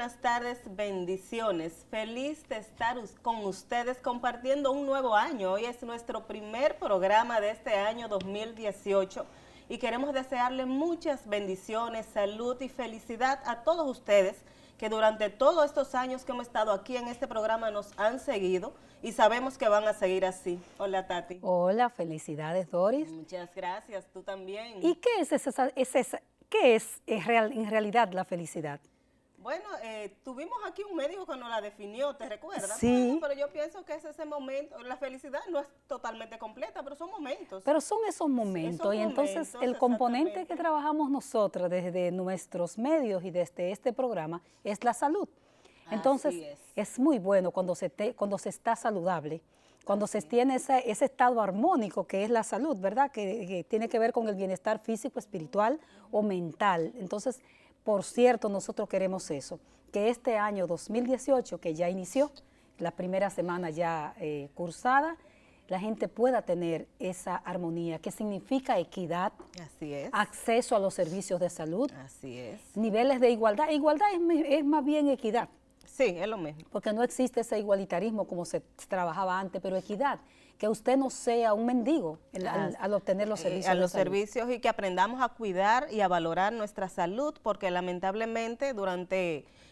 buenas tardes, bendiciones. Feliz de estar con ustedes compartiendo un nuevo año. Hoy es nuestro primer programa de este año 2018 y queremos desearle muchas bendiciones, salud y felicidad a todos ustedes que durante todos estos años que hemos estado aquí en este programa nos han seguido y sabemos que van a seguir así. Hola, Tati. Hola, felicidades, Doris. Muchas gracias, tú también. ¿Y qué es en realidad la felicidad? Bueno, tuvimos aquí un médico que nos la definió, ¿te recuerdas? Sí. Bueno, pero yo pienso que es ese momento, la felicidad no es totalmente completa, pero son momentos. Pero son esos momentos, Sí, y entonces el componente que trabajamos nosotros desde nuestros medios y desde este programa es la salud. Entonces es muy bueno cuando se está saludable, cuando se tiene ese estado armónico que es la salud, ¿verdad? Que tiene que ver con el bienestar físico, espiritual o mental. Entonces, por cierto, nosotros queremos eso, que este año 2018, que ya inició, la primera semana ya cursada, la gente pueda tener esa armonía, que significa equidad, así es, acceso a los servicios de salud, así es, niveles de igualdad. Igualdad es más bien equidad. Sí, es lo mismo. Porque no existe ese igualitarismo como se trabajaba antes, pero equidad, que usted no sea un mendigo al obtener los servicios a los servicios y que aprendamos a cuidar y a valorar nuestra salud, porque lamentablemente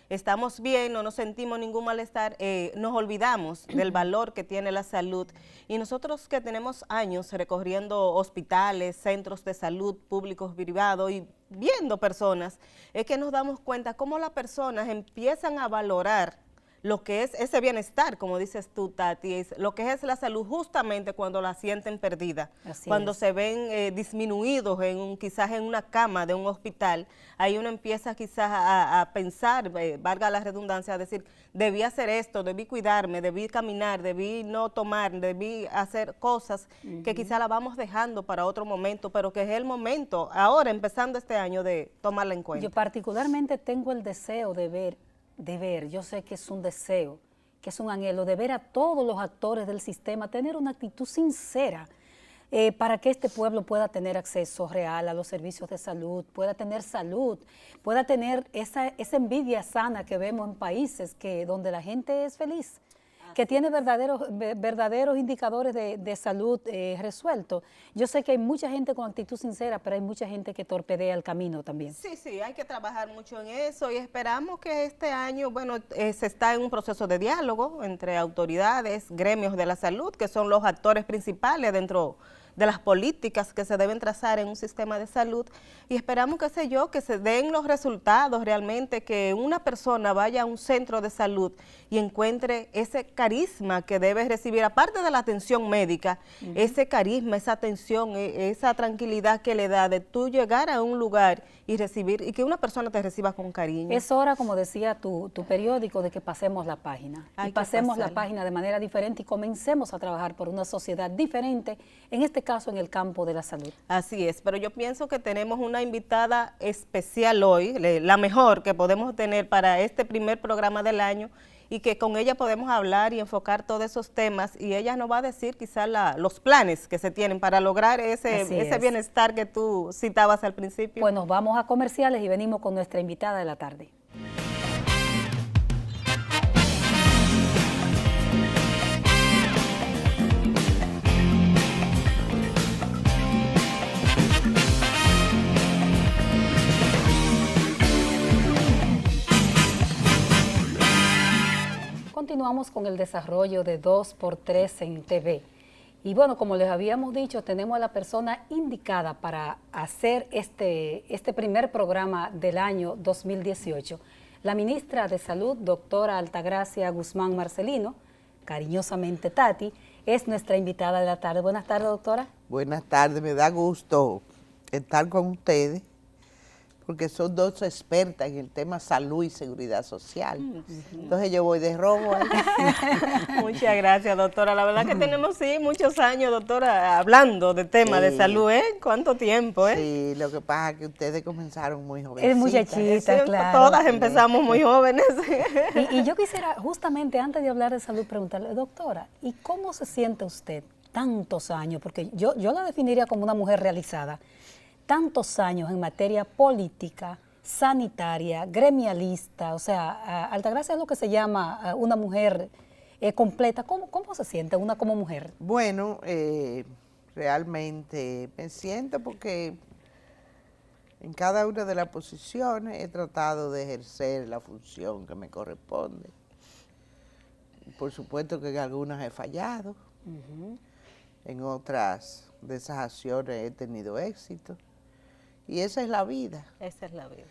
estamos bien, no nos sentimos ningún malestar, nos olvidamos del valor que tiene la salud. Y nosotros que tenemos años recorriendo hospitales, centros de salud públicos, privados y viendo personas, es que nos damos cuenta cómo las personas empiezan a valorar lo que es ese bienestar, como dices tú, Tati, es lo que es la salud justamente cuando la sienten perdida, cuando se ven disminuidos quizás en una cama de un hospital, ahí uno empieza quizás a pensar, valga la redundancia, a decir, debí hacer esto, debí cuidarme, debí caminar, debí no tomar, debí hacer cosas que quizás la vamos dejando para otro momento, pero que es el momento, ahora empezando este año, de tomarla en cuenta. Yo particularmente tengo el deseo de ver, yo sé que es un deseo, que es un anhelo, de ver a todos los actores del sistema tener una actitud sincera para que este pueblo pueda tener acceso real a los servicios de salud, pueda tener salud, pueda tener esa envidia sana que vemos en países donde la gente es feliz, que tiene verdaderos indicadores de salud resueltos. Yo sé que hay mucha gente con actitud sincera, pero hay mucha gente que torpedea el camino también. Sí, hay que trabajar mucho en eso y esperamos que este año, bueno, se está en un proceso de diálogo entre autoridades, gremios de la salud, que son los actores principales dentro de las políticas que se deben trazar en un sistema de salud, y esperamos, que se den los resultados realmente, que una persona vaya a un centro de salud y encuentre ese carisma que debe recibir, aparte de la atención médica, ese carisma, esa atención, esa tranquilidad que le da de tú llegar a un lugar y recibir, y que una persona te reciba con cariño. Es hora, como decía tu periódico, de que pasemos la página. Y pasemos la página de manera diferente y comencemos a trabajar por una sociedad diferente, en este caso en el campo de la salud. Así es, pero yo pienso que tenemos una invitada especial hoy, la mejor que podemos tener para este primer programa del año, y que con ella podemos hablar y enfocar todos esos temas, y ella nos va a decir quizás los planes que se tienen para lograr ese bienestar que tú citabas al principio. Pues nos vamos a comerciales y venimos con nuestra invitada de la tarde. Continuamos con el desarrollo de 2x3 en TV. Y bueno, como les habíamos dicho, tenemos a la persona indicada para hacer este primer programa del año 2018. La ministra de Salud, doctora Altagracia Guzmán Marcelino, cariñosamente Tati, es nuestra invitada de la tarde. Buenas tardes, doctora. Buenas tardes, me da gusto estar con ustedes, porque son dos expertas en el tema salud y seguridad social. Entonces yo voy de robo ahí. Muchas gracias, doctora. La verdad que tenemos, muchos años, doctora, hablando de temas de salud, ¿eh? ¿Cuánto tiempo, eh? Sí, lo que pasa es que ustedes comenzaron muy jovencitas. Es muchachita, claro. Todas empezamos muy jóvenes. Y yo quisiera, justamente antes de hablar de salud, preguntarle, doctora, ¿y cómo se siente usted tantos años? Porque yo la definiría como una mujer realizada. Tantos años en materia política, sanitaria, gremialista, o sea, Altagracia es lo que se llama una mujer completa. ¿Cómo se siente una como mujer? Bueno, realmente me siento porque en cada una de las posiciones he tratado de ejercer la función que me corresponde. Por supuesto que en algunas he fallado, en otras de esas acciones he tenido éxito. Y esa es la vida. Esa es la vida.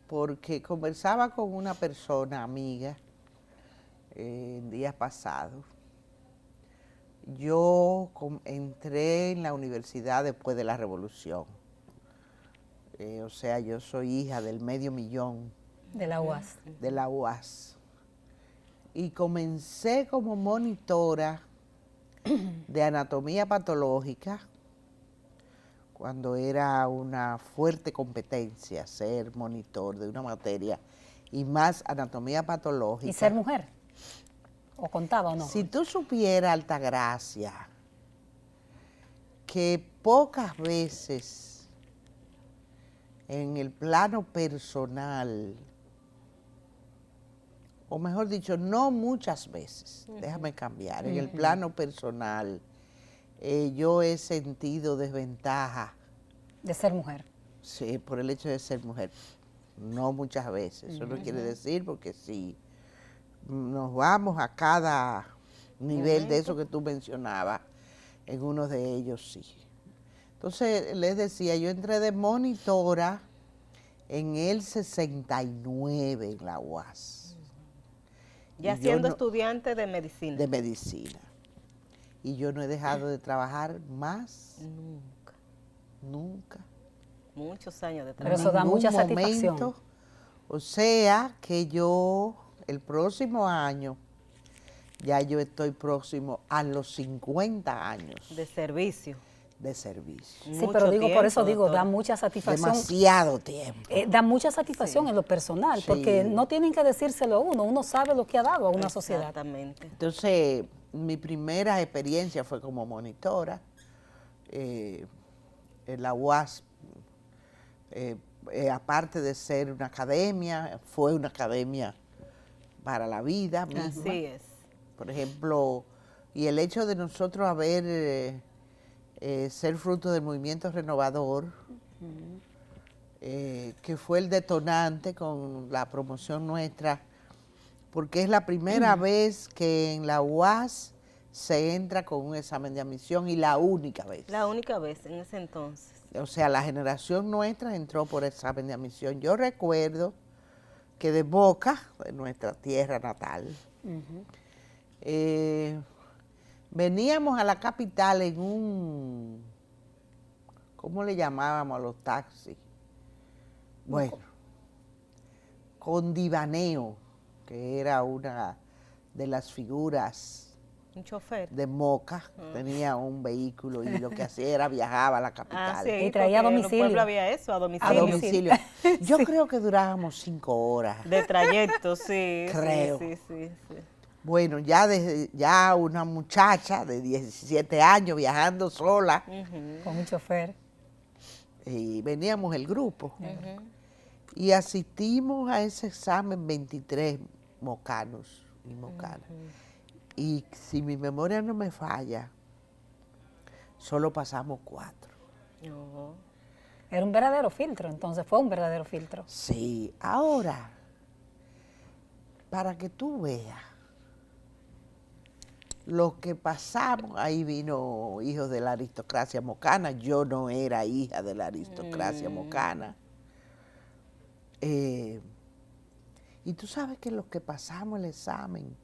Porque conversaba con una persona amiga en días pasados. Yo entré en la universidad después de la revolución. O sea, yo soy hija del medio millón. De la UAS. De la UAS. Y comencé como monitora de anatomía patológica, cuando era una fuerte competencia ser monitor de una materia y más anatomía patológica. ¿Y ser mujer? ¿O contaba o no? Si tú supieras, Altagracia, que pocas veces en el plano personal, o mejor dicho, no muchas veces, déjame cambiar, en el plano personal, yo he sentido desventaja. De ser mujer. Sí, por el hecho de ser mujer. No muchas veces. Eso no quiere decir porque si nos vamos a cada nivel de eso que tú mencionabas, en uno de ellos sí. Entonces, les decía, yo entré de monitora en el 69 en la UAS. Ya siendo estudiante de medicina. De medicina. Y yo no he dejado de trabajar más. Nunca. Nunca. Muchos años de Pero trabajo. eso da Ningún mucha satisfacción. momento. O sea que yo, el próximo año, ya yo estoy próximo a los 50 años De servicio. de servicio. Sí, pero digo, por eso digo, da doctora. mucha satisfacción. Demasiado tiempo. Da mucha satisfacción en lo personal, Sí. porque no tienen que decírselo a uno sabe lo que ha dado a una sociedad. Exactamente. Entonces, mi primera experiencia fue como monitora en la UAS. Aparte de ser una academia, fue una academia para la vida misma. Así es. Por ejemplo, y el hecho de nosotros haber ser fruto del movimiento renovador, que fue el detonante con la promoción nuestra, porque es la primera vez que en la UAS se entra con un examen de admisión y la única vez. La única vez en ese entonces. O sea, la generación nuestra entró por examen de admisión. Yo recuerdo que de Moca, de nuestra tierra natal, veníamos a la capital en un, ¿cómo le llamábamos a los taxis? Bueno, con Divaneo, que era una de las figuras Un chofer. de Moca, tenía un vehículo y lo que hacía era viajaba a la capital. Ah, sí, Y traía a porque en domicilio. el pueblo había eso, a domicilio. A domicilio. Yo creo que durábamos 5 horas. De trayecto, sí. Creo. Sí. Bueno, ya una muchacha de 17 años viajando sola, Con un chofer. y veníamos el grupo. Y asistimos a ese examen 23 mocanos y mocanas. Y si mi memoria no me falla, solo pasamos 4. No. Era un verdadero filtro, entonces fue un verdadero filtro. Sí, ahora, para que tú veas lo que pasamos, ahí vino hijos de la aristocracia mocana, yo no era hija de la aristocracia mocana. Y tú sabes que los que pasamos el examen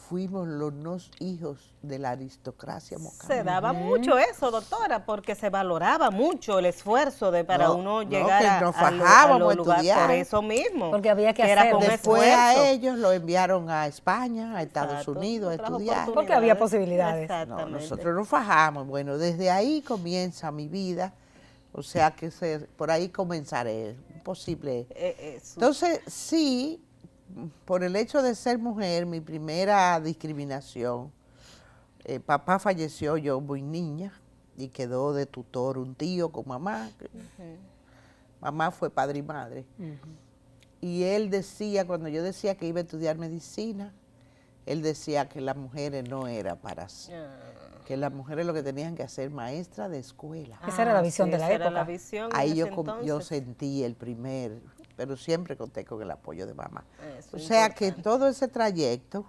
fuimos los no hijos de la aristocracia mocana. Se daba mucho eso, doctora, porque se valoraba mucho el esfuerzo para No, uno no, llegar que a nos a los fajábamos a lugares. estudiar. Por eso mismo. Porque había que era hacerlo. con Después esfuerzo. a ellos lo enviaron a España, a Estados Exacto, Unidos a otras estudiar. oportunidades. Porque había posibilidades. No, Exactamente. nosotros nos fajamos. Bueno, desde ahí comienza mi vida. O sea que por ahí comenzaré. Posible. Eso. Entonces, sí, por el hecho de ser mujer, mi primera discriminación, papá falleció yo muy niña y quedó de tutor un tío con mamá. mamá fue padre y madre. Y él decía, cuando yo decía que iba a estudiar medicina, él decía que las mujeres no era para sí, que las mujeres lo que tenían que hacer maestra de escuela. Esa era la visión de la esa era época. la visión Ahí en yo, ese yo entonces. sentí el primer, pero siempre conté con el apoyo de mamá. Eso O es sea que importante. todo ese trayecto,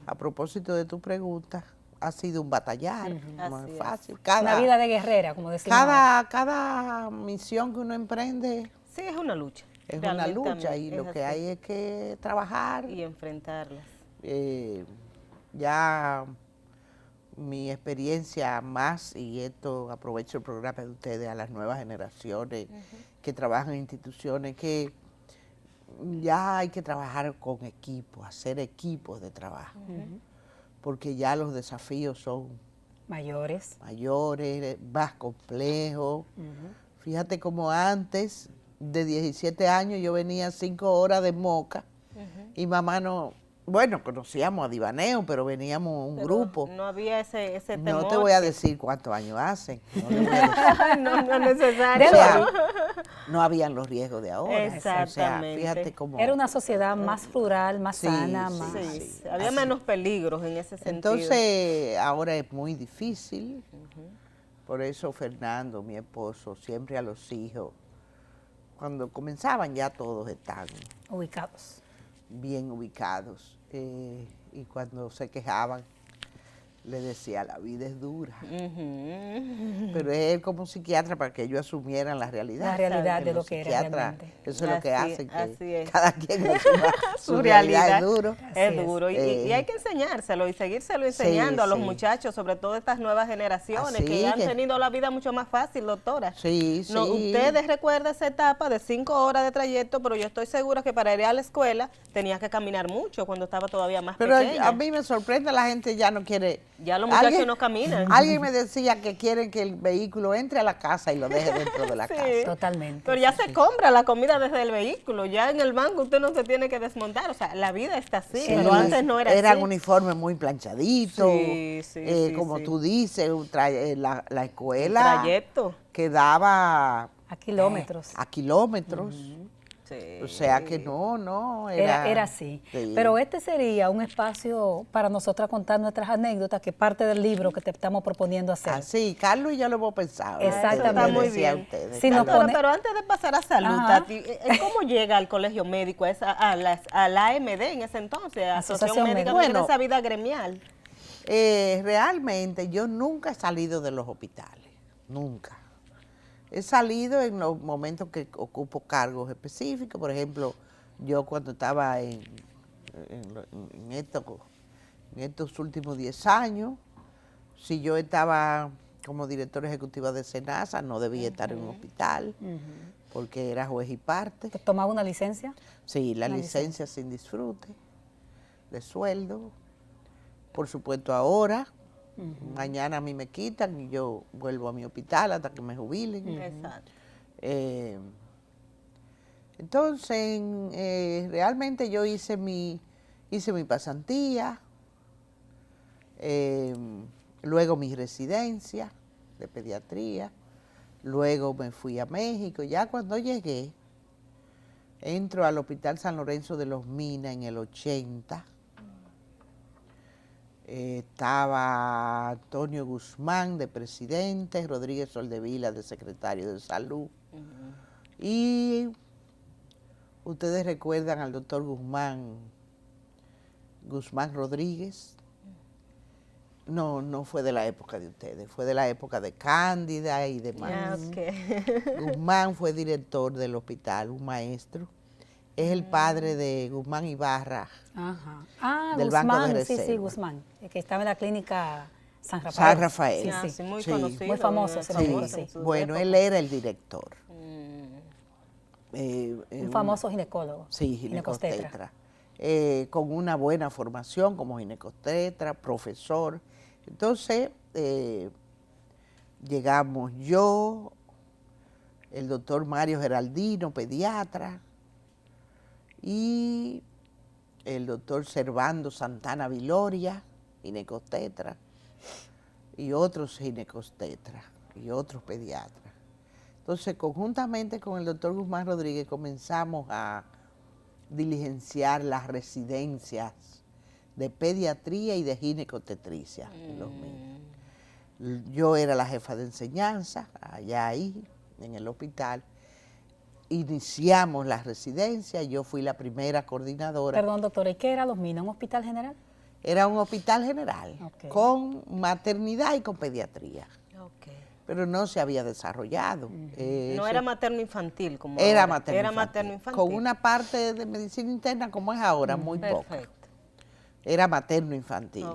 a propósito de tu pregunta, ha sido un batallar, no Así es es. fácil. Una vida de guerrera, como decimos. Cada misión que uno emprende Sí, es una lucha. es una realmente lucha también y es lo que así. hay es que trabajar. Y enfrentarlas. Ya mi experiencia más, y esto aprovecho el programa de ustedes a las nuevas generaciones que trabajan en instituciones, que ya hay que trabajar con equipo, hacer equipos de trabajo, porque ya los desafíos son Mayores. mayores, más complejos. Fíjate como antes, de 17 años, yo venía 5 horas de Moca y mamá no, bueno, conocíamos a Divaneo, pero veníamos un Pero grupo. no había ese temor. No te voy a decir cuántos años hacen. No, le voy a decir. no, no es necesario. O sea, no habían los riesgos de ahora. Exactamente. O sea, fíjate cómo... Era una sociedad más rural, más Sí, sana, sí, más... Sí, había menos peligros en ese sentido. Entonces, ahora es muy difícil. Por eso Fernando, mi esposo, siempre a los hijos, cuando comenzaban ya todos están ubicados. bien ubicados. Y cuando se quejaban, le decía, la vida es dura. Pero él como psiquiatra para que ellos asumieran la realidad. La realidad de Los lo que era psiquiatras, realmente. eso es lo que Así- hacen, así que es. cada quien asuma Su realidad es duro. Así es es. duro. Y hay que enseñárselo y seguírselo enseñando a los sí. muchachos, sobre todo estas nuevas generaciones Así que han que- tenido la vida mucho más fácil, doctora. Sí, No, sí. ustedes recuerdan esa etapa de 5 horas de trayecto, pero yo estoy segura que para ir a la escuela tenía que caminar mucho cuando estaba todavía más Pero pequeña. a mí me sorprende, la gente ya no quiere... Ya los muchachos no caminan. Alguien me decía que quieren que el vehículo entre a la casa y lo deje dentro de la Sí. casa. Totalmente. Pero ya se compra la comida desde el vehículo, ya en el banco usted no se tiene que desmontar, o sea, la vida está así, Sí, pero antes no era eran así. uniformes muy planchaditos, Sí, sí, como sí. tú dices, la El escuela trayecto. quedaba A kilómetros. a kilómetros. Sí. O sea que no, Era así. sí. Pero este sería un espacio para nosotras contar nuestras anécdotas, que parte del libro que te estamos proponiendo hacer. Así, Carlos y yo lo hemos pensado. Exactamente. Eso le Muy decía a bien. ustedes, Sí, nos Carlos. Doctora, pone- pero antes de pasar a salud, Ajá. Tati, ¿cómo llega al colegio médico, a la AMD en ese entonces, Asociación Médica, Médica. en Bueno. esa vida gremial? Realmente yo nunca he salido de los hospitales, nunca. He salido en los momentos que ocupo cargos específicos, por ejemplo, yo cuando estaba en estos últimos 10 años, si yo estaba como directora ejecutiva de SENASA, no debía estar en un hospital, porque era juez y parte. ¿Te tomaba una licencia? Sí, la Una licencia sin disfrute, de sueldo. Por supuesto ahora, mañana a mí me quitan y yo vuelvo a mi hospital hasta que me jubilen. Exacto. Entonces, realmente yo hice mi pasantía, luego mi residencia de pediatría, luego me fui a México. Ya cuando llegué, entro al Hospital San Lorenzo de los Minas en el 80. Estaba Antonio Guzmán de presidente, Rodríguez Soldevila de secretario de salud. Y ustedes recuerdan al doctor Guzmán Rodríguez. No fue de la época de ustedes, fue de la época de Cándida y demás. Ah, ok. Guzmán fue director del hospital, un maestro. Es el padre de Guzmán Ibarra. Ajá. Ah, Del Banco de Guzmán, sí, Reserva. Guzmán, que estaba en la clínica San Rafael. San Rafael. Sí, Ah, sí. sí, muy Sí. conocido. Muy famoso en ese esa Sí, famoso, época, en sus bueno, épocas. él era el director. Un famoso ginecólogo. Sí, ginecostetra. Con una buena formación como ginecostetra, profesor. Entonces, llegamos yo, el doctor Mario Geraldino, pediatra, y el doctor Servando Santana Viloria, ginecostetra, y otros ginecostetras, y otros pediatras. Entonces, conjuntamente con el doctor Guzmán Rodríguez, comenzamos a diligenciar las residencias de pediatría y de ginecotetricia en los niños. Yo era la jefa de enseñanza, allá ahí, en el hospital. Iniciamos la residencia, yo fui la primera coordinadora. Perdón, doctora, ¿y qué era Los Minas? ¿Un hospital general? Era un hospital general, con maternidad y con pediatría. Pero no se había desarrollado. No era materno-infantil como era ahora. materno-infantil. Era materno-infantil. Con una parte de medicina interna como es ahora, muy poca. Era materno-infantil.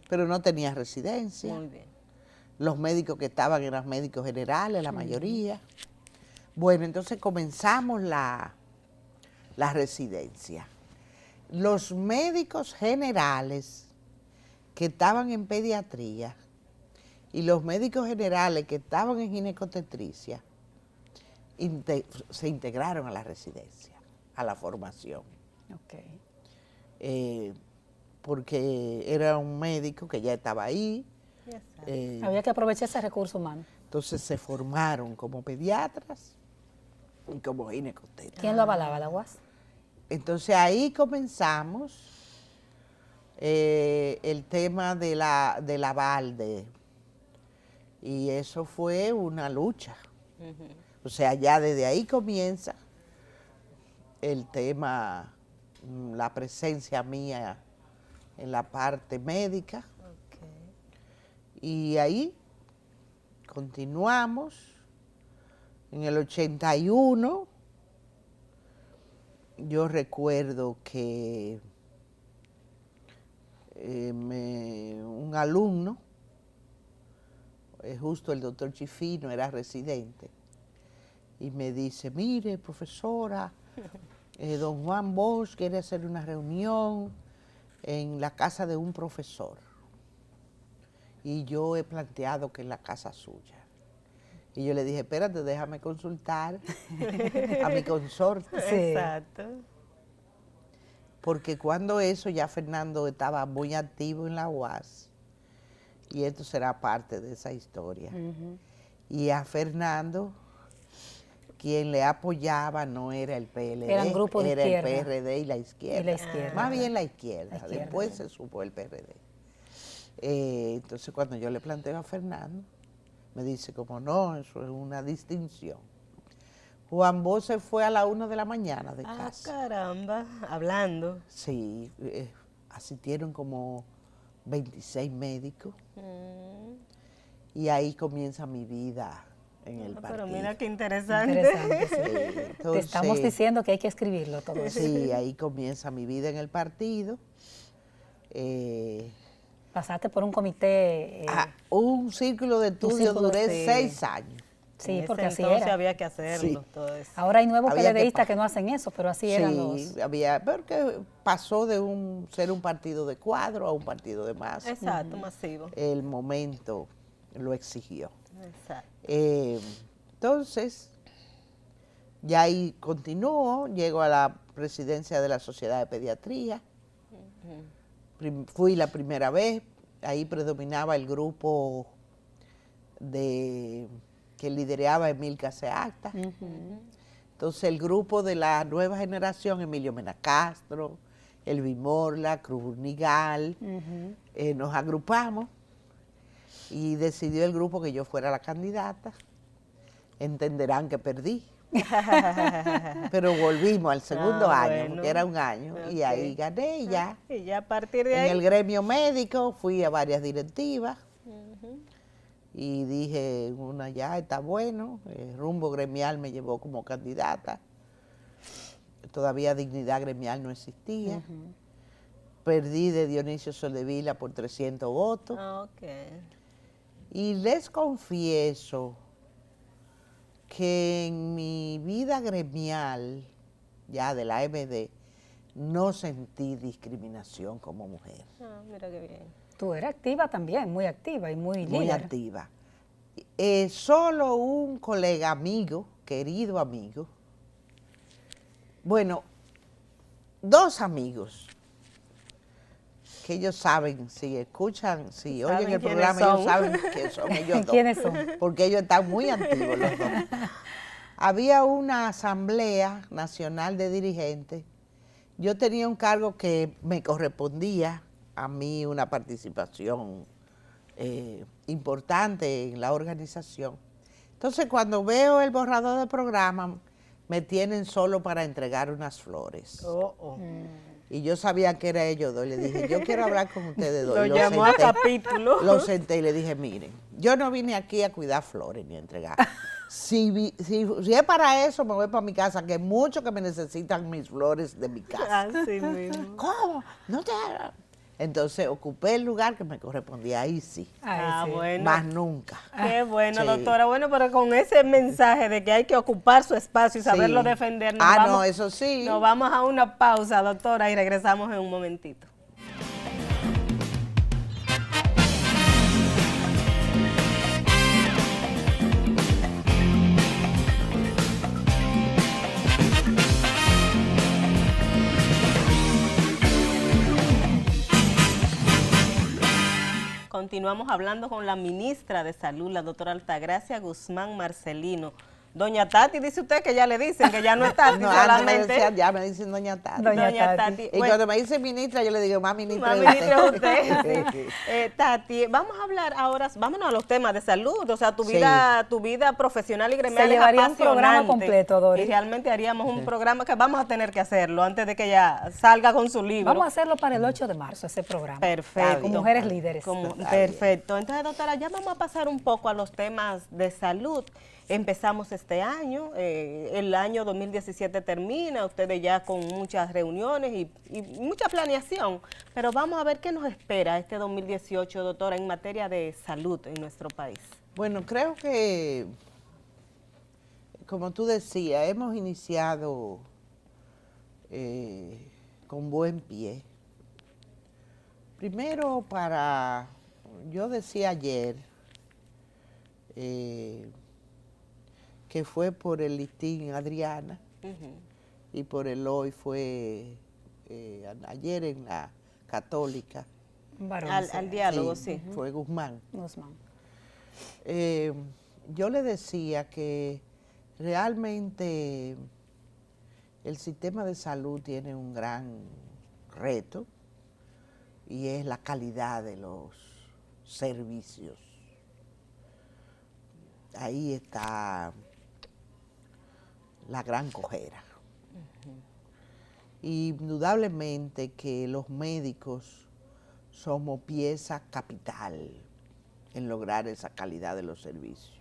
Pero no tenía residencia. Muy bien. Los médicos que estaban eran médicos generales, la mayoría. Bueno, entonces comenzamos la residencia. Los médicos generales que estaban en pediatría y los médicos generales que estaban en ginecotetricia se integraron a la residencia, a la formación. Porque era un médico que ya estaba ahí. Había que aprovechar ese recurso humano. Entonces se formaron como pediatras y como ginecotetras. ¿Quién lo avalaba, la UAS? Entonces ahí comenzamos el tema de la balde. Y eso fue una lucha. O sea, ya desde ahí comienza el tema, la presencia mía en la parte médica. Y ahí continuamos. En el 81, yo recuerdo que un alumno, justo el doctor Chifino era residente, y me dice, mire, profesora, don Juan Bosch quiere hacer una reunión en la casa de un profesor. Y yo he planteado que en la casa suya. Y yo le dije, espérate, déjame consultar a mi consorte. Sí. Exacto. Porque cuando eso ya Fernando estaba muy activo en la UAS, y esto será parte de esa historia. Y a Fernando, quien le apoyaba no era el PLD, era un grupo de era izquierda. el PRD y la izquierda. Más bien la izquierda. Después se supo el PRD. Entonces cuando yo le planteo a Fernando, me dice, como no, eso es una distinción. Juan Bosch se fue a la 1 de la mañana de casa. Caramba, hablando. Sí, asistieron como 26 médicos. Y ahí comienza mi vida en el partido. Pero mira qué interesante. Sí. Entonces, te estamos diciendo que hay que escribirlo todo eso. Sí, ahí comienza mi vida en el partido. Pasaste por un comité. Un círculo de estudio, duré 6 años. Sí, porque así entonces era. había que hacerlo, Sí. todo eso. Ahora hay nuevos PLDistas que no hacen eso, pero así eran los... Sí, había, porque pasó de ser un partido de cuadro a un partido de masa. Exacto, masivo. El momento lo exigió. Exacto. Entonces, ya ahí continuó, llego a la presidencia de la Sociedad de Pediatría. Fui la primera vez, ahí predominaba el grupo que lideraba Emil Caseacta. Entonces el grupo de la nueva generación, Emilio Mena Castro, Elvi Morla, Cruz Nigal, nos agrupamos y decidió el grupo que yo fuera la candidata. Entenderán que perdí. Pero volvimos al segundo año, bueno. porque era un año, y ahí gané y ya. Y ya a partir de ahí. En el gremio médico fui a varias directivas y dije, una ya está bueno, el rumbo gremial me llevó como candidata. Todavía dignidad gremial no existía. Perdí de Dionisio Soldevila por 300 votos. Y les confieso que en mi vida gremial, ya de la MD, no sentí discriminación como mujer. Mira qué bien. Tú eres activa también, muy activa y muy líder. Muy activa. Solo un colega amigo, querido amigo, bueno, 2 amigos que ellos saben, si escuchan, si Saben oyen el quiénes programa, son. ellos saben quién son ellos dos. ¿Quiénes son? Porque ellos están muy antiguos los dos. Había una asamblea nacional de dirigentes. Yo tenía un cargo que me correspondía a mí, una participación importante en la organización. Entonces, cuando veo el borrador del programa, me tienen solo para entregar unas flores. Y yo sabía que era ellos dos. Le dije, yo quiero hablar con ustedes dos. Lo Y llamó a capítulo. Lo senté y le dije, miren, yo no vine aquí a cuidar flores ni a entregar. Si es para eso, me voy para mi casa, que muchos que me necesitan mis flores de mi casa. Así mismo. ¿Cómo? No te... Entonces ocupé el lugar que me correspondía, ahí sí. Ah, bueno. Más nunca. Qué bueno, Sí. doctora. Bueno, pero con ese mensaje de que hay que ocupar su espacio y saberlo Sí. defender, No, eso sí. Nos vamos a una pausa, doctora, y regresamos en un momentito. Continuamos hablando con la ministra de Salud, la doctora Altagracia Guzmán Marcelino. Doña Tati, dice usted que ya le dicen que ya no es Tati No, antes me solamente. decían, ya me dicen doña Tati. Doña Tati. Y Bueno, cuando me dice ministra, yo le digo, más ministra más de ministra es usted. usted. Sí. Tati, vamos a hablar ahora, vámonos a los temas de salud, o sea, tu Sí. vida profesional y gremial Se es llevaría un programa apasionante. completo, Dori. Y realmente haríamos un programa que vamos a tener que hacerlo antes de que ella salga con su libro. Vamos a hacerlo para el 8 de marzo, ese programa. Perfecto. Con mujeres líderes. Perfecto. Entonces, doctora, ya vamos a pasar un poco a los temas de salud. Empezamos este año, el año 2017 termina, ustedes ya con muchas reuniones y mucha planeación, pero vamos a ver qué nos espera este 2018, doctora, en materia de salud en nuestro país. Bueno, creo que, como tú decías, hemos iniciado con buen pie. Primero yo decía ayer, que fue por el listín Adriana y por el hoy fue ayer en la Católica. Varón, Al diálogo, sí. Fue Guzmán. Guzmán. Yo le decía que realmente el sistema de salud tiene un gran reto y es la calidad de los servicios. Ahí está la gran cojera. Indudablemente que los médicos somos pieza capital en lograr esa calidad de los servicios.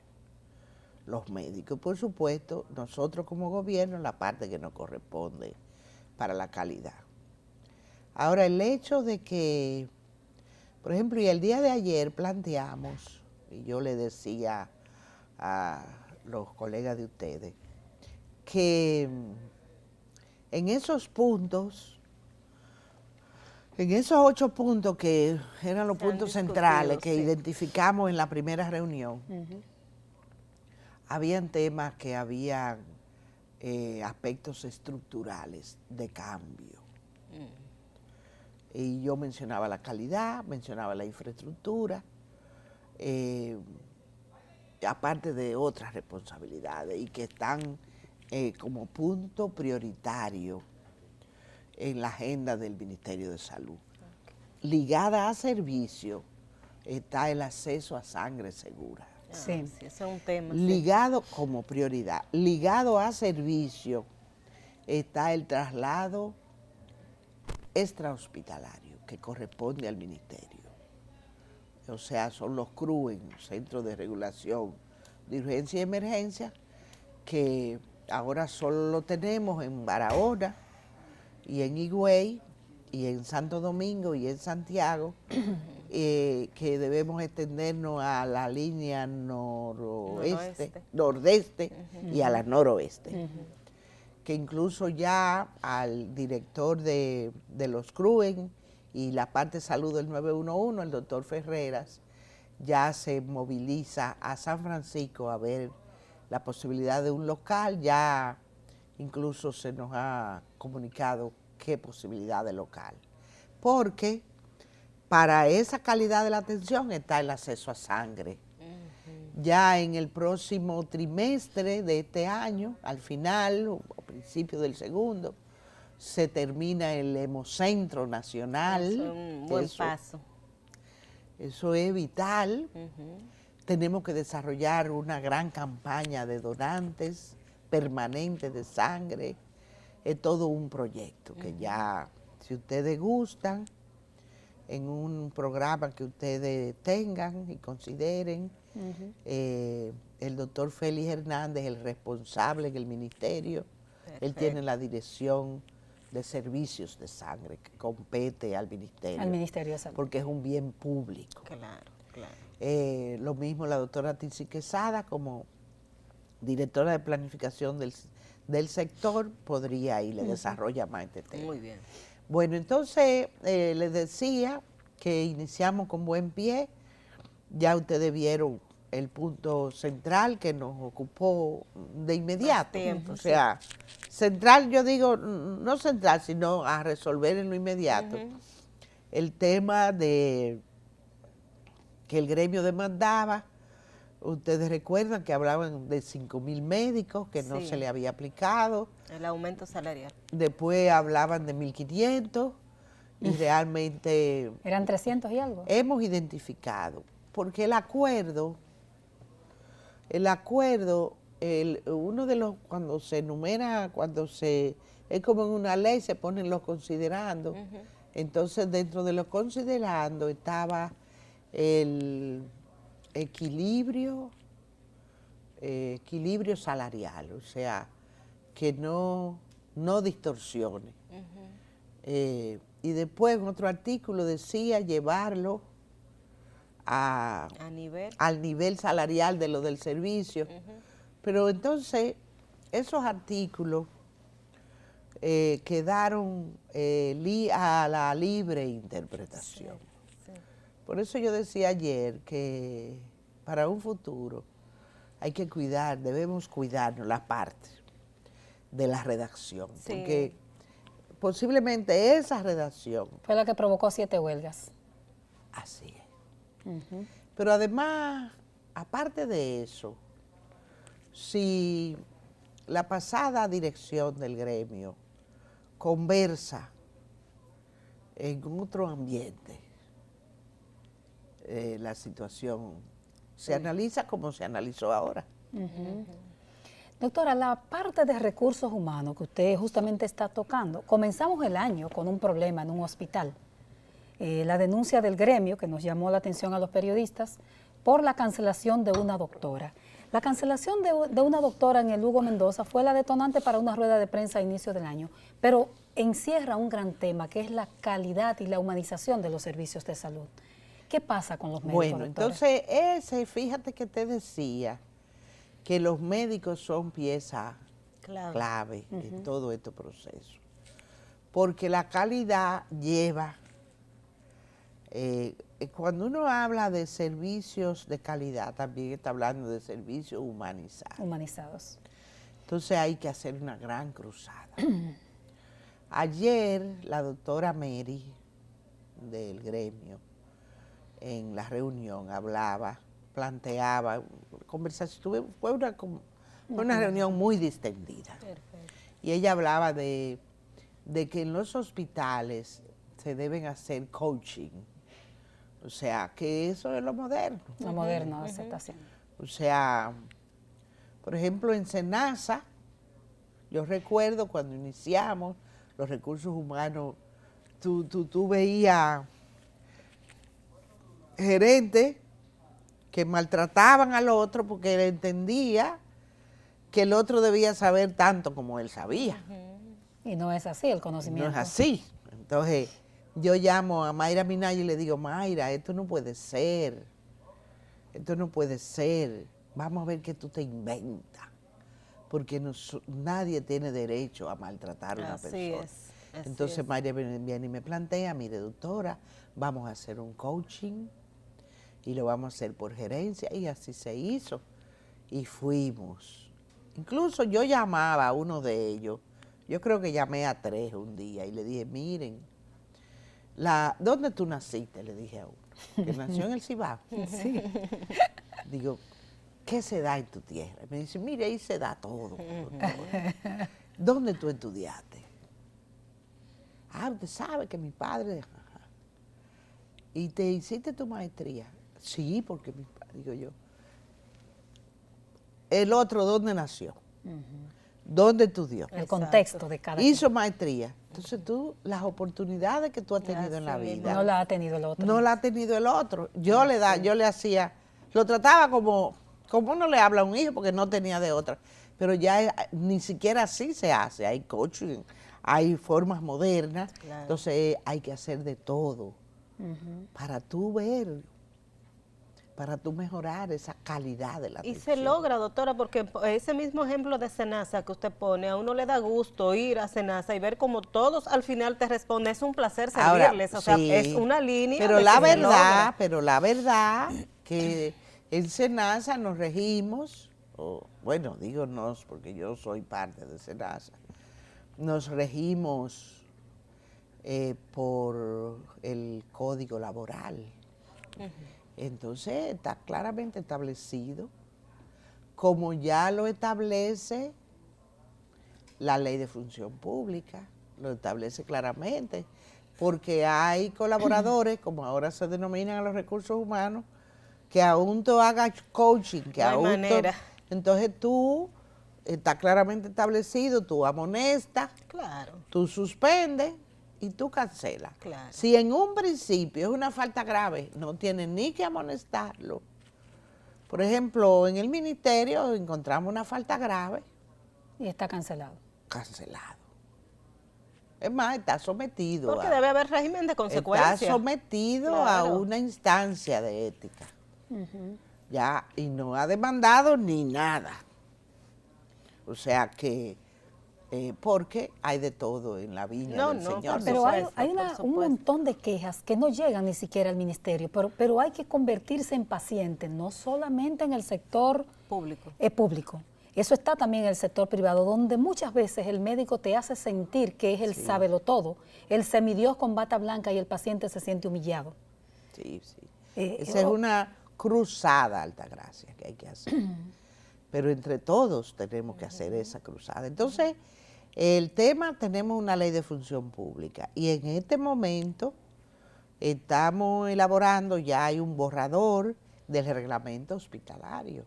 Los médicos, por supuesto, nosotros como gobierno, la parte que nos corresponde para la calidad. Ahora, el hecho de que, por ejemplo, y el día de ayer planteamos, y yo le decía a los colegas de ustedes, que en esos puntos, en esos 8 puntos que eran los puntos centrales que identificamos en la primera reunión, habían temas que habían aspectos estructurales de cambio. Y yo mencionaba la calidad, mencionaba la infraestructura, aparte de otras responsabilidades, y que están como punto prioritario en la agenda del Ministerio de Salud. Ligada a servicio está el acceso a sangre segura. Sí, Sí, ese es un tema. Ligado como prioridad, ligado a servicio está el traslado extrahospitalario que corresponde al ministerio. O sea, son los CRUEN, Centros de Regulación de Urgencia y Emergencia, que ahora solo lo tenemos en Barahona y en Higüey y en Santo Domingo y en Santiago, que debemos extendernos a la línea nordeste y a la noroeste. Que incluso ya al director de los CRUEN y la parte de salud del 911, el doctor Ferreras, ya se moviliza a San Francisco a ver la posibilidad de un local. Ya incluso se nos ha comunicado qué posibilidad de local. Porque para esa calidad de la atención está el acceso a sangre. Ya en el próximo trimestre de este año, al final o principio del segundo, se termina el Hemocentro Nacional. Eso es un buen paso. Eso es vital. Tenemos que desarrollar una gran campaña de donantes permanentes de sangre. Es todo un proyecto que ya, si ustedes gustan, en un programa que ustedes tengan y consideren, el doctor Félix Hernández, el responsable en el ministerio, él tiene la dirección de servicios de sangre que compete al ministerio. Al Ministerio de Salud. Porque es un bien público. Claro, claro. Lo mismo la doctora Tizi Quesada, como directora de planificación del sector, podría y le desarrolla más este tema. Muy bien. Bueno, entonces les decía que iniciamos con buen pie. Ya ustedes vieron el punto central que nos ocupó de inmediato. Tiempo, o sea, central, yo digo, no central, sino a resolver en lo inmediato. El tema de que el gremio demandaba. Ustedes recuerdan que hablaban de 5.000 médicos que no se le había aplicado. El aumento salarial. Después hablaban de 1.500 y realmente... Eran 300 y algo. Hemos identificado, porque el acuerdo, uno de los, cuando se enumera, es como en una ley, se ponen los considerando. Entonces, dentro de los considerando estaba el equilibrio salarial, o sea, que no distorsione. Y después en otro artículo decía llevarlo al nivel salarial de lo del servicio. Pero entonces esos artículos quedaron a la libre interpretación. Por eso yo decía ayer que para un futuro hay que debemos cuidarnos la parte de la redacción, porque posiblemente esa redacción... Fue la que provocó 7 huelgas. Así es. Pero además, aparte de eso, si la pasada dirección del gremio conversa en otro ambiente, la situación se analiza como se analizó ahora. Doctora, la parte de recursos humanos que usted justamente está tocando, comenzamos el año con un problema en un hospital. La denuncia del gremio que nos llamó la atención a los periodistas por la cancelación de una doctora. La cancelación de una doctora en el Hugo Mendoza fue la detonante para una rueda de prensa a inicio del año, pero encierra un gran tema que es la calidad y la humanización de los servicios de salud. ¿Qué pasa con los médicos, Bueno, doctora? entonces fíjate que te decía que los médicos son pieza clave en todo este proceso, porque la calidad lleva, cuando uno habla de servicios de calidad, también está hablando de servicios humanizados. Entonces hay que hacer una gran cruzada. Ayer la doctora Mary del gremio en la reunión planteaba, conversación, fue una reunión muy distendida. Perfecto. Y ella hablaba de que en los hospitales se deben hacer coaching, o sea, que eso es lo moderno. Lo moderno se está haciendo. O sea, por ejemplo, en Senasa, yo recuerdo cuando iniciamos los recursos humanos, tú veías gerentes que maltrataban al otro porque él entendía que el otro debía saber tanto como él sabía. Y no es así el conocimiento. No es así. Entonces, yo llamo a Mayra Minaya y le digo, Mayra, esto no puede ser. Esto no puede ser. Vamos a ver qué tú te inventas. Porque nadie tiene derecho a maltratar a una persona. Entonces Mayra viene y me plantea, mire doctora, vamos a hacer un coaching y lo vamos a hacer por gerencia, y así se hizo. Y fuimos. Incluso yo llamaba a uno de ellos, yo creo que llamé a 3 un día y le dije, miren, ¿dónde tú naciste? Le dije a uno, que nació en el Cibao. Sí. Digo, ¿qué se da en tu tierra? Y me dice, mire, ahí se da todo. ¿Dónde tú estudiaste? Usted sabe que mi padre... Ajá. ¿Y te hiciste tu maestría? Sí, porque mi padre, digo yo. El otro, ¿dónde nació? ¿Dónde estudió? El contexto de cada Hizo maestría. Entonces tú, las oportunidades que tú has tenido en la vida. no la ha tenido el otro. No la ha tenido el otro. Yo le hacía, lo trataba como uno le habla a un hijo porque no tenía de otra. Pero ya ni siquiera así se hace. Hay coaching, hay formas modernas. Claro. Entonces hay que hacer de todo para tú ver, para tú mejorar esa calidad de la Y atención. se logra, doctora, porque ese mismo ejemplo de Senasa que usted pone, a uno le da gusto ir a Senasa y ver como todos al final te responden, es un placer servirles, o sea, sí, es una línea. pero de la que se logra. verdad que en Senasa nos regimos, bueno, digo nos porque yo soy parte de Senasa, nos regimos por el código laboral. Entonces está claramente establecido, como ya lo establece la ley de función pública, lo establece claramente, porque hay colaboradores, como ahora se denominan a los recursos humanos, que aún tú hagas coaching, que No hay aún manera. entonces tú, está claramente establecido, tú amonestas, Claro. tú suspendes y tú cancelas. Claro. Si en un principio es una falta grave, no tienes ni que amonestarlo. Por ejemplo, en el ministerio encontramos una falta grave, Y está cancelado. cancelado. Es más, está sometido Porque debe haber régimen de consecuencias. está sometido a Claro. una instancia de ética. Ya, y no ha demandado ni nada. O sea que, porque hay de todo en la viña No, del no, Señor. por Pero hay supuesto, un supuesto. montón de quejas que no llegan ni siquiera al ministerio, pero hay que convertirse en paciente, no solamente en el sector Público. público. Eso está también en el sector privado, donde muchas veces el médico te hace sentir que es el sábelo todo, el semidios con bata blanca y el paciente se siente humillado. Sí, sí. Eh, Esa es una cruzada, Altagracia, que hay que hacer. Pero entre todos tenemos que hacer esa cruzada. Entonces, el tema, tenemos una ley de función pública y en este momento estamos elaborando, ya hay un borrador del reglamento hospitalario.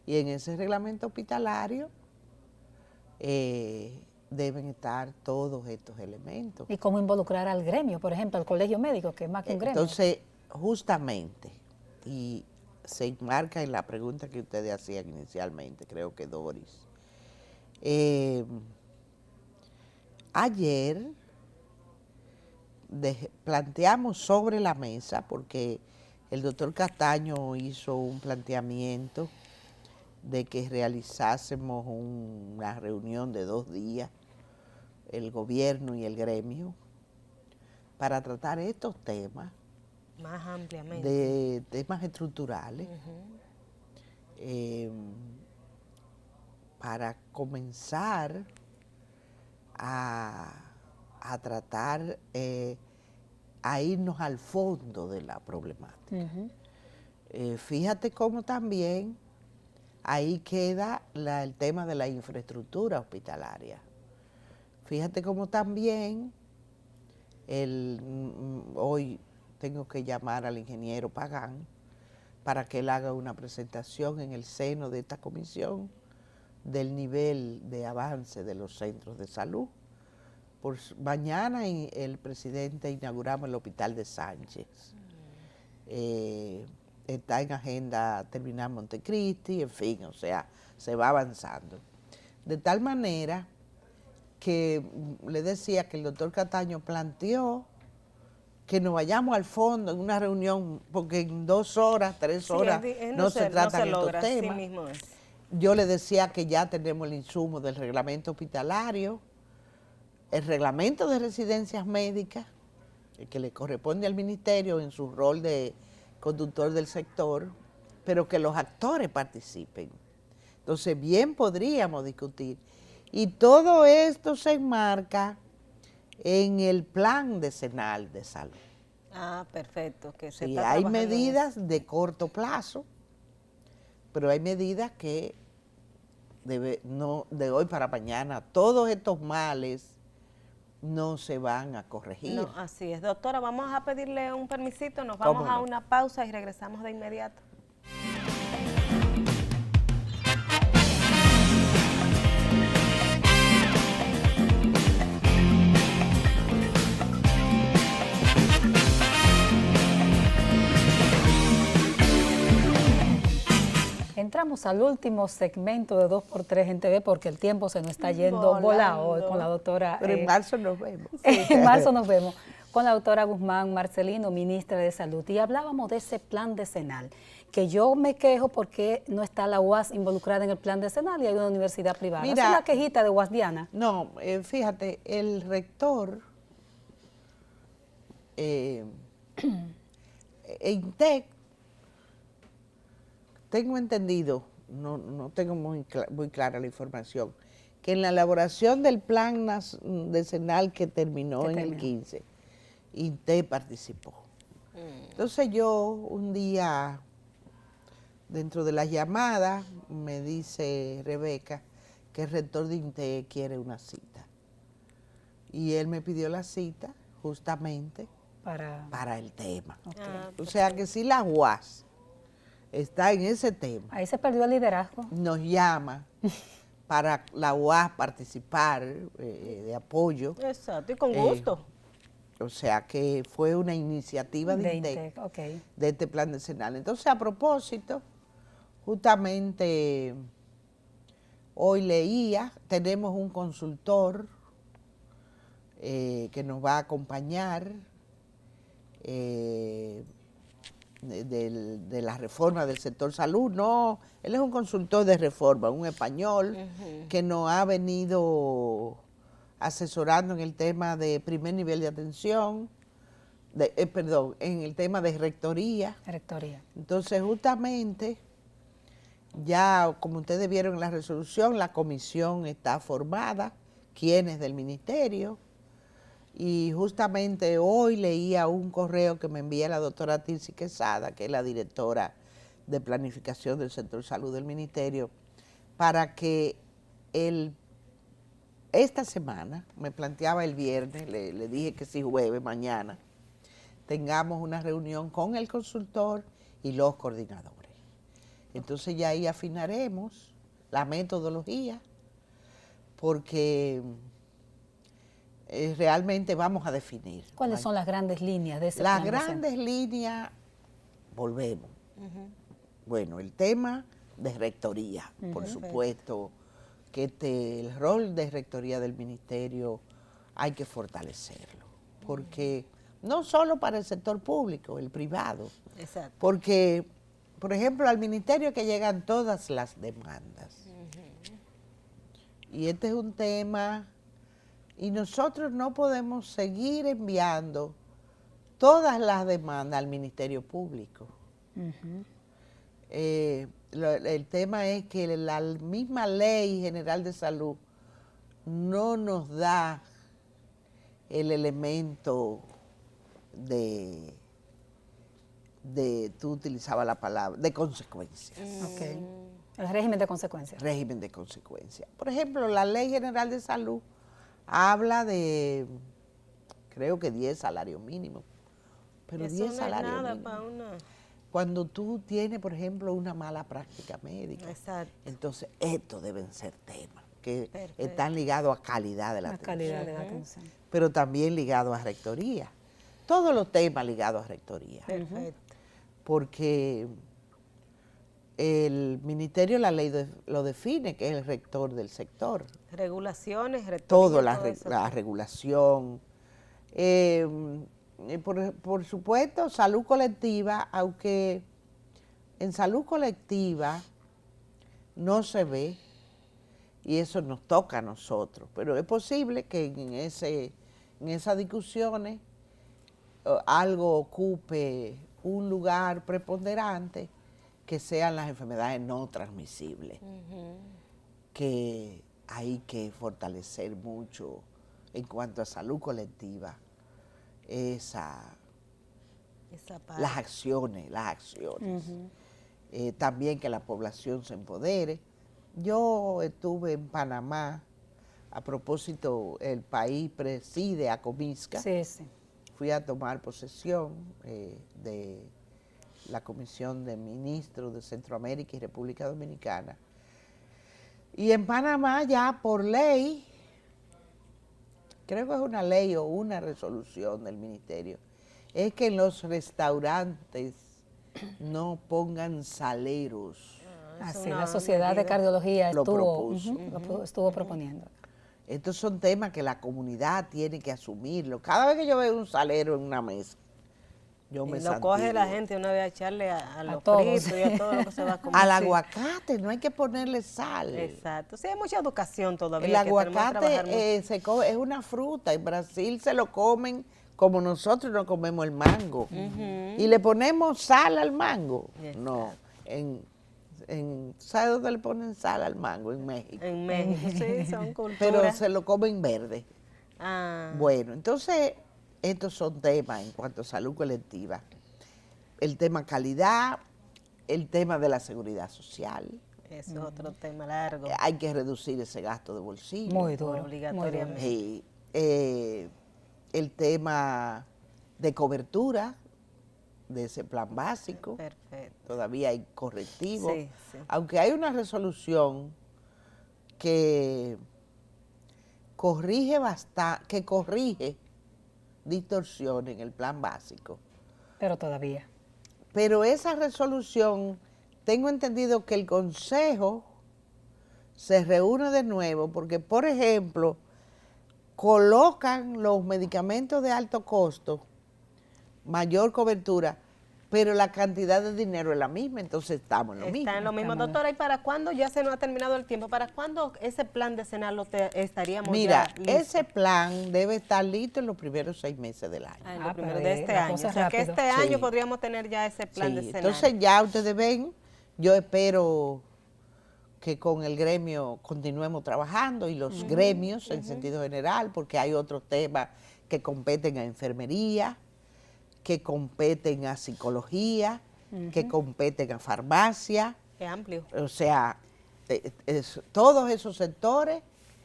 Y en ese reglamento hospitalario deben estar todos estos elementos. Y cómo involucrar al gremio, por ejemplo, al colegio médico, que es más que un gremio. Entonces, justamente, y se enmarca en la pregunta que ustedes hacían inicialmente, creo que Doris. Ayer planteamos sobre la mesa, porque el doctor Castaño hizo un planteamiento de que realizásemos una reunión de 2 días, el gobierno y el gremio, para tratar estos temas, Más ampliamente. de temas estructurales, para comenzar a tratar, a irnos al fondo de la problemática. Fíjate cómo también ahí queda el tema de la infraestructura hospitalaria. Fíjate cómo también hoy tengo que llamar al ingeniero Pagán para que él haga una presentación en el seno de esta comisión del nivel de avance de los centros de salud. Mañana el presidente inauguramos el hospital de Sánchez. Está en agenda terminar Montecristi, en fin, o sea, se va avanzando. De tal manera que le decía que el doctor Castaño planteó que nos vayamos al fondo en una reunión, porque en 2 horas, 3 horas no se tratan estos temas. Sí mismo es. Yo le decía que ya tenemos el insumo del reglamento hospitalario, el reglamento de residencias médicas, el que le corresponde al ministerio en su rol de conductor del sector, pero que los actores participen. Entonces, bien podríamos discutir. Y todo esto se enmarca en el plan decenal de salud. Ah, perfecto. Que se Sí, está hay trabajando en eso. medidas de corto plazo, pero hay medidas que no de hoy para mañana, todos estos males no se van a corregir. No, así es. Doctora, vamos a pedirle un permisito, nos ¿Cómo vamos a no? una pausa y regresamos de inmediato. Entramos al último segmento de 2x3 en TV porque el tiempo se nos está yendo volado hoy con la doctora. Pero en marzo nos vemos. En marzo nos vemos con la doctora Guzmán Marcelino, ministra de Salud, y hablábamos de ese plan decenal, que yo me quejo porque no está la UAS involucrada en el plan decenal y hay una universidad privada. Mira, Esa es la quejita de UAS Diana. No, fíjate, el rector INTEC, tengo entendido, no tengo muy clara la información, que en la elaboración del plan decenal que terminó en el 15, INTEC participó. Entonces yo un día, dentro de las llamadas, me dice Rebeca que el rector de INTEC quiere una cita. Y él me pidió la cita justamente para el tema. Okay. O sea que si la UAS está en ese tema, Ahí se perdió el liderazgo. nos llama para la UAS participar de apoyo. Exacto, y con gusto. O sea que fue una iniciativa de INTEC, okay, de este plan decenal. Entonces, a propósito, justamente hoy leía, tenemos un consultor que nos va a acompañar de la reforma del sector salud. No, él es un consultor de reforma, un español que nos ha venido asesorando en el tema de primer nivel de atención, en el tema de rectoría. Entonces, justamente, ya como ustedes vieron en la resolución, la comisión está formada, quienes del ministerio, y justamente hoy leía un correo que me envía la doctora Tirsi Quesada, que es la directora de planificación del sector salud del ministerio, para que esta semana, me planteaba el viernes, le dije que si jueves, mañana, tengamos una reunión con el consultor y los coordinadores. Entonces ya ahí afinaremos la metodología, porque realmente vamos a definir. ¿Cuáles son las grandes líneas de ese plan? Las grandes líneas, volvemos. Bueno, el tema de rectoría, por supuesto, que el rol de rectoría del ministerio hay que fortalecerlo, porque no solo para el sector público, el privado, Exacto. porque, por ejemplo, al ministerio que llegan todas las demandas, y este es un tema, y nosotros no podemos seguir enviando todas las demandas al Ministerio Público. El tema es que la misma Ley General de Salud no nos da el elemento tú utilizabas la palabra, de consecuencias. El régimen de consecuencias. Régimen de consecuencias. Por ejemplo, la Ley General de Salud habla de, creo que 10 salarios mínimos. Pero 10 salarios mínimos. Cuando tú tienes, por ejemplo, una mala práctica médica. Exacto. Entonces, estos deben ser temas que están ligados a calidad de la atención. Calidad de la atención. Pero también ligados a rectoría. Todos los temas ligados a rectoría. Perfecto. Porque el ministerio, la ley lo define, que es el rector del sector. Regulaciones, rectoría. Todo, la regulación. Por supuesto, salud colectiva, aunque en salud colectiva no se ve, y eso nos toca a nosotros, pero es posible que en esas discusiones algo ocupe un lugar preponderante, que sean las enfermedades no transmisibles, que hay que fortalecer mucho en cuanto a salud colectiva es Esa parte. las acciones. También que la población se empodere. Yo estuve en Panamá, a propósito, el país preside a Comisca. Sí, sí. Fui a tomar posesión de la Comisión de Ministros de Centroamérica y República Dominicana. Y en Panamá ya por ley, creo que es una ley o una resolución del ministerio, es que en los restaurantes no pongan saleros. Así, la Sociedad de Cardiología Lo estuvo, propuso. estuvo proponiendo. Estos son temas que la comunidad tiene que asumirlo. Cada vez que yo veo un salero en una mesa, yo me Y lo coge santiguo. la gente una vez a echarle a los todos. fritos y a todo lo que se va a comer. Al Sí. aguacate no hay que ponerle sal. Exacto. Sí, hay mucha educación todavía. El que tenemos que trabajar mucho. aguacate es una fruta. En Brasil se lo comen como nosotros no comemos el mango. Y le ponemos sal al mango. No. ¿Sabe dónde le ponen sal al mango? En México. En México, sí, son culturas. Pero se lo comen verde. Ah, Bueno, entonces, estos son temas en cuanto a salud colectiva. El tema calidad, el tema de la seguridad social. eso es otro tema largo. Hay que reducir ese gasto de bolsillo. Muy duro. Obligatoriamente. Sí, el tema de cobertura de ese plan básico. Perfecto. Todavía hay correctivos. Sí, sí. Aunque hay una resolución que corrige distorsiones en el plan básico. Pero todavía. Pero esa resolución, tengo entendido que el Consejo se reúne de nuevo porque, por ejemplo, colocan los medicamentos de alto costo, mayor cobertura, pero la cantidad de dinero es la misma, entonces estamos en lo mismo. Está en lo mismo, doctora. ¿Y para cuándo? Ya se nos ha terminado el tiempo. ¿Para cuándo ese plan decenal estaríamos Mira, ya listos? ese plan debe estar listo en los primeros 6 meses del año. Ah, en Ah, lo primero pero de este la año. cosa O es sea, que rápido. este año Sí. podríamos tener ya ese plan Sí, decenal. entonces ya ustedes ven, yo espero que con el gremio continuemos trabajando y los gremios en sentido general, porque hay otros temas que competen a enfermería, que competen a psicología, que competen a farmacia, Es amplio. o sea, todos esos sectores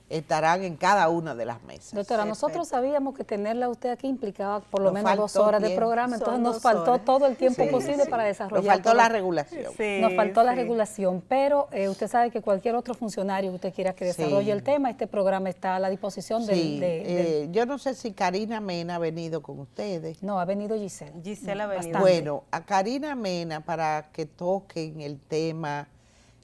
estarán en cada una de las mesas. Doctora, nosotros sabíamos que tenerla a usted aquí implicaba por lo Nos menos 2 faltó horas de tiempo. programa, entonces Son nos 2 faltó horas. todo el tiempo Sí, posible sí. para desarrollar. Nos faltó todo. la regulación. Sí, Nos faltó la sí. regulación, pero usted sabe que cualquier otro funcionario que usted quiera que desarrolle Sí. el tema, este programa está a la disposición Sí, del... yo no sé si Karina Mena ha venido con ustedes. No, ha venido Giselle. Gisela ha venido. Bastante. Bueno, a Karina Mena para que toquen el tema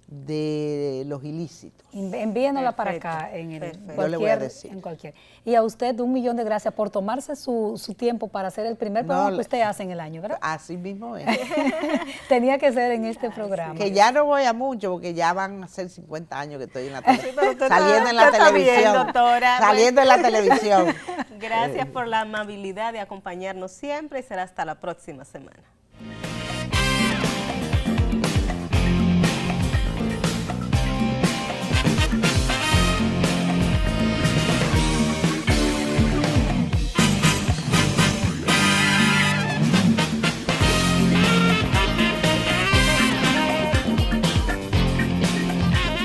de los ilícitos. Envíenosla para Perfecto, acá en perfecto. Yo le voy a decir. en cualquier. Y a usted 1.000.000 de gracias por tomarse su tiempo para hacer el primer programa que usted hace en el año, ¿verdad? Así mismo es. Tenía que ser en este programa. Que ya no voy a mucho porque ya van a ser 50 años que estoy en la pero televisión. usted Saliendo está- en la usted está bien, televisión. doctora. Saliendo en la televisión. Gracias por la amabilidad de acompañarnos siempre y será hasta la próxima semana.